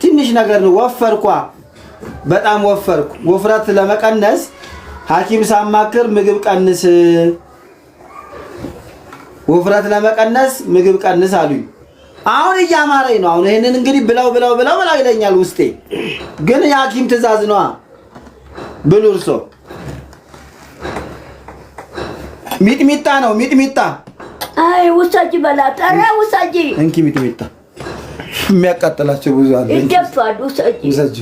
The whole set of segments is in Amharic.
ትንሽ ነገር ነው ወፈርኳ በጣም ወፈርኩ ወፍራት ለመቀነስ ሐኪም ሳማክር ምግብ ቀንስ ወፍራት ለመቀነስ ምግብ ቀንስ አሉኝ አሁን እያማረኝ ነው አሁን ይሄንን እንግዲህ ብላው ይለኛል ውስጤ ግን የሐኪም ትእዛዝ ነው ብሉ እርሶ ሚጥሚጣ ነው ሚጥሚጣ አይ ውሳጂ በላት ኧረ ውሳጂ እንኪ ሚጥሚጣ የሚያቃጥላቸው ብዙ አለ ይደፋል ውሳጂ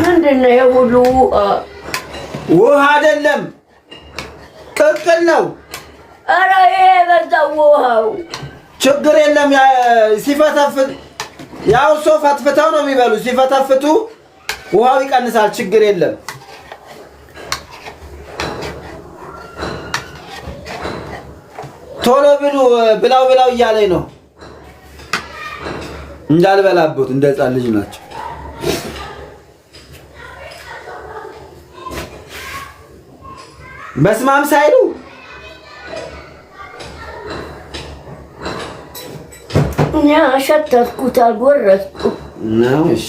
ምንድነው የሁሉ ውሃ አይደለም ቅቅል ነው ኧረ ይሄ በዛው ውሃው ችግር የለም ሲፈተፍት ያው ሰው ፈትፍተው ነው የሚበሉ ሲፈተፍቱ ውሃው ይቀንሳል ችግር የለም ቶሎ ብላው እያለኝ ነው እንዳልበላበት እንደ ሕፃን ልጅ ናቸው በስማም ሳይሉ እኛ ሸተትኩት አልጎረስኩ ነው እሺ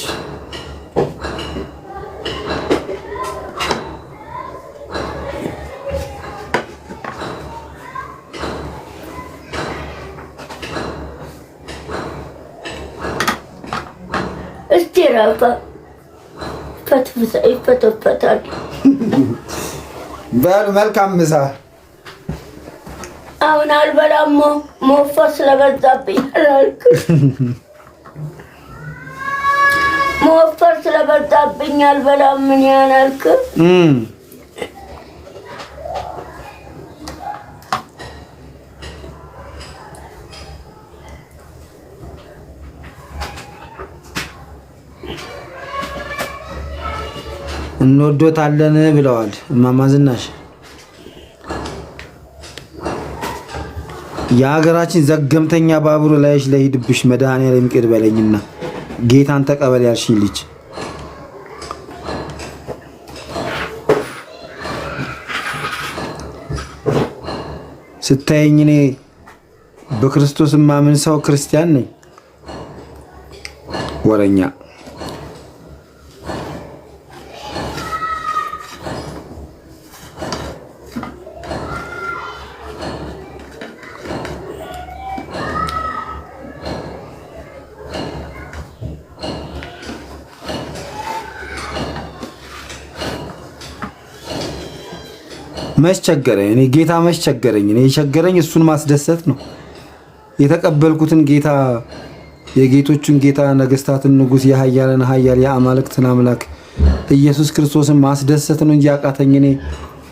እስቲ ራፋ ይፈተፈታል በሉ መልካም ምሳ አሁን አልበላም መወፈር ስለበዛብኝ አልበላም ምን ያናልክ እንወዶታለን ብለዋል እማማ ዝናሽ የሀገራችን ዘገምተኛ ባቡር ላይሽ ለሂድብሽ መድኃኒዓለም ይቅር በለኝና ጌታን ተቀበል ያልሽኝ ልጅ ስታየኝ እኔ በክርስቶስ ማምን ሰው ክርስቲያን ነኝ ወረኛ መስቸገረኝ እኔ ጌታ መስቸገረኝ እኔ የቸገረኝ እሱን ማስደሰት ነው የተቀበልኩትን ጌታ የጌቶቹን ጌታ ነገስታትን ንጉስ የኃያላን ኃያል የአማልክትን አምላክ ኢየሱስ ክርስቶስን ማስደሰት ነው እንጂ ያቃተኝ እኔ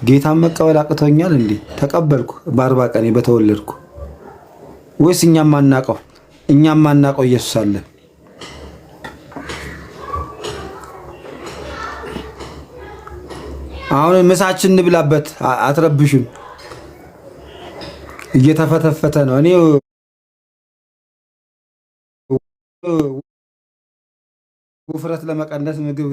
ጌታን መቀበል አቅቶኛል እንዴ ተቀበልኩ በ40 ቀኔ በተወለድኩ ወይስ እኛም ማናቀው ኢየሱስ አለ አሁን ምሳችን እንብላበት አትረብሹን እየተፈተፈተ ነው እኔ ውፍረት ለመቀነስ ምግብ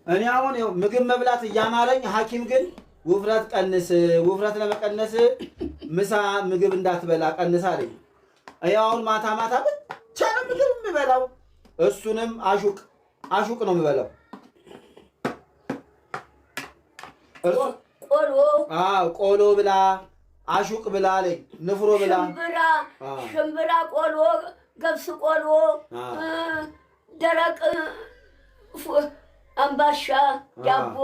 እኔ አሁን ምግብ መብላት ያማረኝ ሐኪም ግን ውፍረት ለመቀነስ ምሳ ምግብ እንዳትበላ ቀንስ አለኝ። አሁን ማታ ብቻ ነው ምግብ የምበላው እሱንም አሹቅ ነው የምበላው። ቆሎ ብላ አሹቅ ብላ አለኝ። ንፍሮ ብላ ሽምብራ ቆሎ ገብስ ቆሎ ደረቅ አምባሻ ዳቦ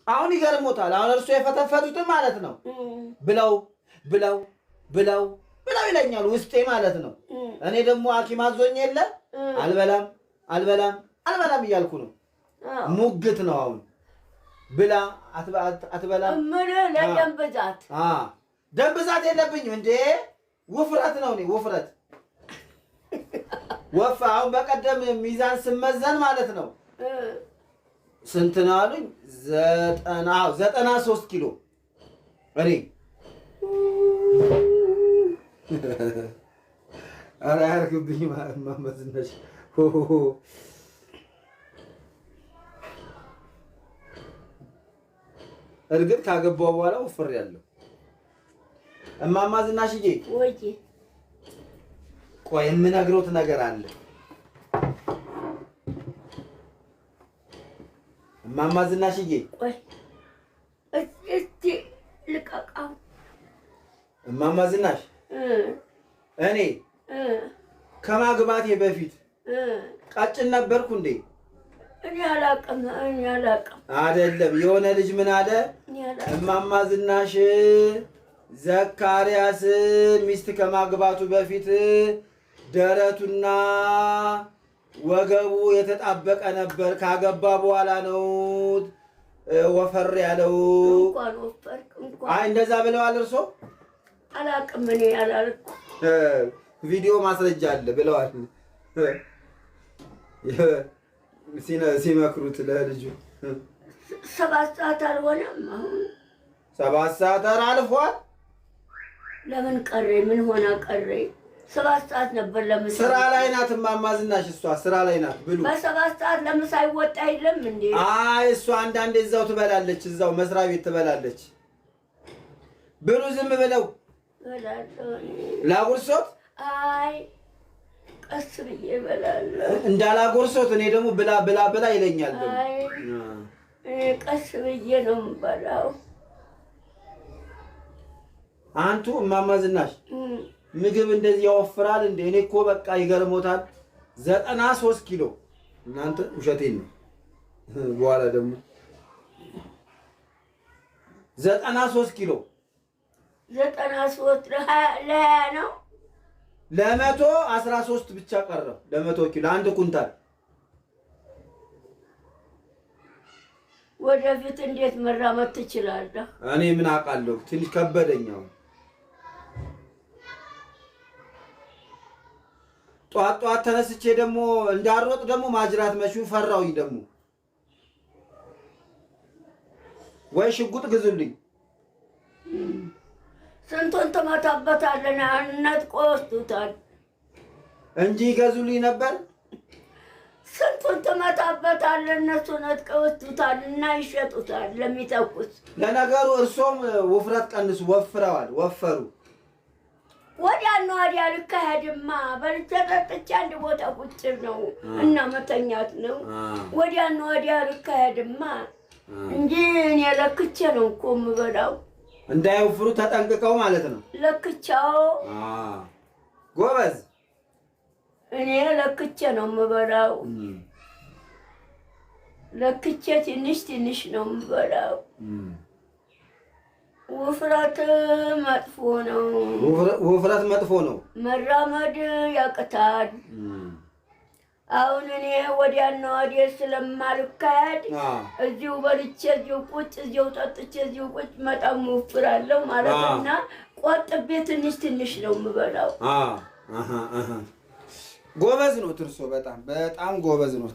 አሁን ይገርሞታል። አሁን እርሱ የፈተፈቱትን ማለት ነው ብለው ይለኛል ውስጤ ማለት ነው። እኔ ደግሞ ሐኪም አዞኝ የለ አልበላም እያልኩ ነው። ሙግት ነው አሁን ብላ አትበላ ምን ለደም ብዛት ደም ብዛት የለብኝም እንዴ ውፍረት ነው እኔ ውፍረት ወፋ አሁን በቀደም ሚዛን ስመዘን ማለት ነው ስንት ነው አሉኝ 93 ኪሎ እኔ አረ ያርግብኝ ማመዝነሽ እርግጥ ካገባው በኋላ ወፍር ያለው እማማ ዝናሽዬ ወይ ቆይ የምነግሮት ነገር አለ እማማ ዝናሽዬ ቆይ እስቲ ልቀቃው እማማ ዝናሽ እኔ ከማግባቴ በፊት ቀጭን ነበርኩ እንዴ እኔ አላቅም አይደለም የሆነ ልጅ ምን አለ እማማ ዝናሽ ዘካርያስ ሚስት ከማግባቱ በፊት ደረቱና ወገቡ የተጣበቀ ነበር ካገባ በኋላ ነው ወፈር ያለው እንኳን ወፈርክ እንኳን አይ እንደዛ ብለዋል እርሶ አላቅም እኔ አላልኩ ቪዲዮ ማስረጃ አለ ብለዋል ሲመክሩት ለልጁ 7 ሰዓት አልሆነም አሁን 7 ሰዓት አልፏል ለምን ቀረ ምን ሆና ቀረ 7 ሰዓት ነበር ለምሳ ስራ ላይ ናት እማማ ዝናሽ እሷ ስራ ላይ ናት ብሉ በ7 ሰዓት ለምሳ ይወጣ አይደለም እንዴ አይ እሷ አንዳንዴ እዛው ትበላለች እዛው መስሪያ ቤት ትበላለች ብሉ ዝም ብለው ላጉርሶት አይ ቀስ ብዬ እበላለሁ እንዳላጎርሶት እኔ ደግሞ ብላ ይለኛል አይ ቀስ ብዬ ነው የምበላው አንቱ እማማ ዝናሽ ምግብ እንደዚህ ያወፍራል እንዴ እኔ እኮ በቃ ይገርሞታል 93 ኪሎ እናንተ ውሸቴን ነው በኋላ ደግሞ 93 ኪሎ 93 ለ ነው ለ113 ብቻ ቀረ ለ100 ኪሎ አንድ ኩንታል ወደፊት እንዴት መራመድ ትችላለህ እኔ ምን አውቃለሁ ትንሽ ከበደኛው ጧት ተነስቼ ደግሞ እንዳሮጥ ደግሞ ማጅራት መሽው ፈራውኝ ደግሞ ወይ ሽጉጥ ግዙልኝ ስንቱን ተመታበታለና እናት ቆስቱታል እንጂ ይገዙልኝ ነበር ስንቱን ተመታበታለ እነሱ ናት ቆስቱታል እና ይሸጡታል ለሚተኩስ ለነገሩ እርሶም ውፍረት ቀንሱ ወፈሩ ወዲያና ወዲያ ልካሄድማ በልተጠጥቼ አንድ ቦታ ቁጭ ነው እና መተኛት ነው ወዲያና ወዲያ ልካሄድማ እንጂ እኔ ለክቼ ነው እኮ የምበላው እንዳይወፍሩ ተጠንቅቀው ማለት ነው ለክቻው ጎበዝ እኔ ለክቼ ነው የምበላው ለክቼ ትንሽ ነው የምበላው ውፍረት መጥፎ ነው መራመድ ያቅታል አሁን እኔ ወዲያና ወዲያ ስለማልካሄድ እዚሁ በልቼ እዚሁ ቁጭ እዚሁ ጠጥቼ እዚሁ ቁጭ መጣም ወፍራለሁ ማለትና ቆጥቤ ትንሽ ነው የምበላው ጎበዝ ነው ትርሶ በጣም ጎበዝ ነው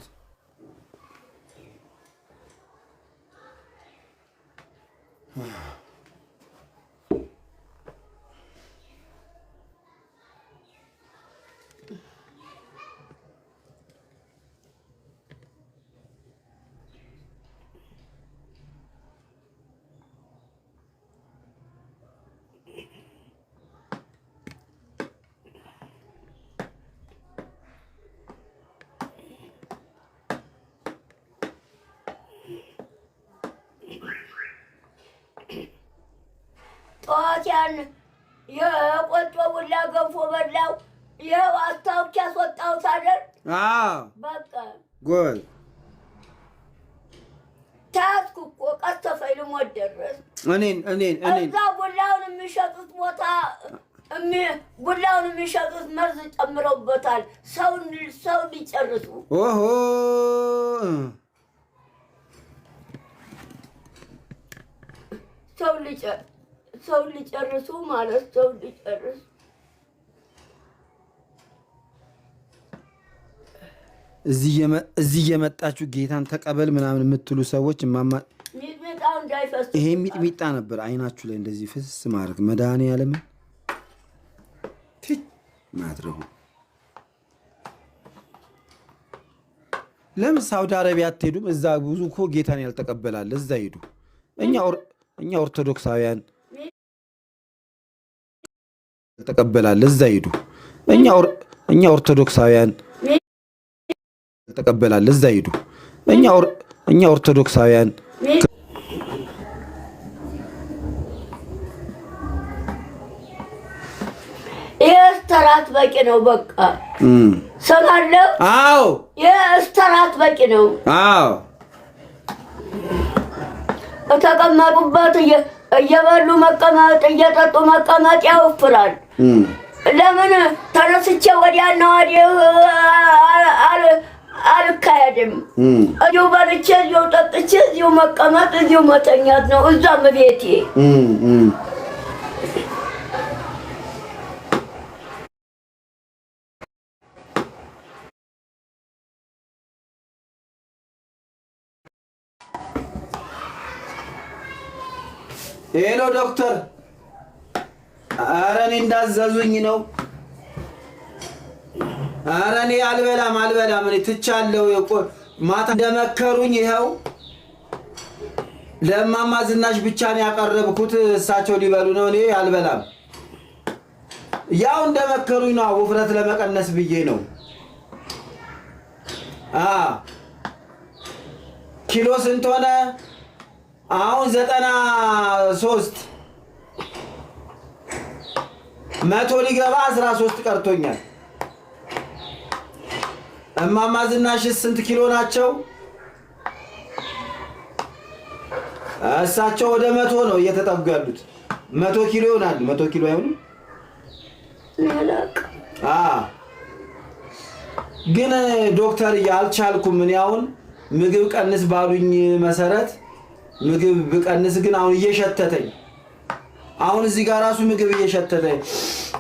ጠዋት ያን የቆጮ ቡላ ገንፎ በላው ይኸው አስታውቂያ አስወጣሁት አይደል በቃ ጎበዝ ታስኩ እኮ ቀሰፈኝ ልሞት ደረስ እኔን እዛ ቡላውን የሚሸጡት ቦታ ቡላውን የሚሸጡት መርዝ ጨምረውበታል ሰው ሊጨርሱ ሰው ሊጨርሱ ማለት ሰው ሊጨርስ እዚህ የመጣችሁ ጌታን ተቀበል ምናምን የምትሉ ሰዎች ሚጥሚጣው እንዳይፈስ ይሄ ሚጥሚጣ ነበር አይናችሁ ላይ እንደዚህ ፍስ ማድረግ መድኃኒዓለም ማድረጉ። ለምን ሳውዲ አረቢያ አትሄዱም? እዛ ብዙ እኮ ጌታን ያልተቀበላል። እዛ ሄዱ። እኛ ኦርቶዶክሳውያን ተቀበላል። እዛ ሄዱ። እኛ ኦርቶዶክሳውያን ተቀበላል። እዛ ሄዱ። እኛ ኦርቶዶክሳውያን የስተራት በቂ ነው። በቃ ሰማለው። አዎ የስተራት በቂ ነው። አዎ ተቀመጡበት እየበሉ መቀመጥ እየጠጡ መቀመጥ ያወፍራል። ለምን ተነስቼ ወዲያና ወዲህ አልካሄድም። እዚሁ በልቼ እዚሁ ጠጥቼ እዚሁ መቀመጥ እዚሁ መተኛት ነው። እዛም ቤቴ ሄሎ ዶክተር፣ ኧረ እኔ እንዳዘዙኝ ነው። ኧረ እኔ አልበላም እኔ ትቻለሁ። ማታ እንደመከሩኝ ይኸው ለእማማ ዝናሽ ብቻ ነው ያቀረብኩት። እሳቸው ሊበሉ ነው፣ እኔ አልበላም። ያው እንደመከሩኝ ነው፣ ውፍረት ለመቀነስ ብዬ ነው። ኪሎ ስንት ሆነ? አሁን 93 100 ሊገባ 13 ቀርቶኛል። እማማ ዝናሽስ ስንት ኪሎ ናቸው? እሳቸው ወደ 100 ነው እየተጠጉ ያሉት። 100 ኪሎ ይሆናሉ። 100 ኪሎ አይሆንም? ግን ዶክተር አልቻልኩም። እኔ አሁን ምግብ ቀንስ ባሉኝ መሰረት ምግብ ብቀንስ ግን አሁን እየሸተተኝ፣ አሁን እዚህ ጋር ራሱ ምግብ እየሸተተኝ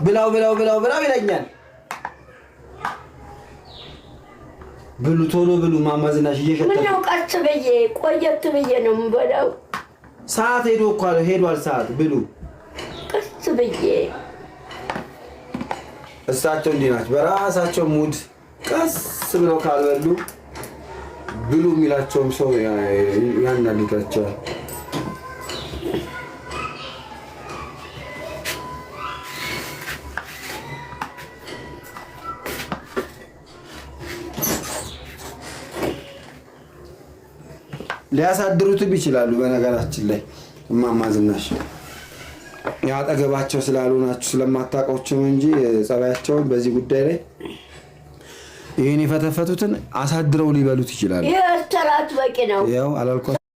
ብላው ይለኛል። ብሉ ቶሎ ብሉ እማማ ዝናሽ እየሸተተኝ። ምነው ቀስ ብዬ ቆየት ብዬ ነው የምበላው። ሰዓት ሄዷል ሰዓት። ብሉ ቀስ ብዬ። እሳቸው እንዲህ ናቸው፣ በራሳቸው ሙድ ቀስ ብለው ካልበሉ ብሉ የሚላቸውም ሰው ያናድዳቸዋል። ሊያሳድሩትም ይችላሉ። በነገራችን ላይ እማማ ዝናሽ ያጠገባቸው ስላልሆናችሁ ስለማታውቋቸው እንጂ ጸባያቸውን በዚህ ጉዳይ ላይ ይሄን የፈተፈቱትን አሳድረው ሊበሉት ይችላሉ። ይሄ ተራት በቂ ነው። ያው አላልኳችሁ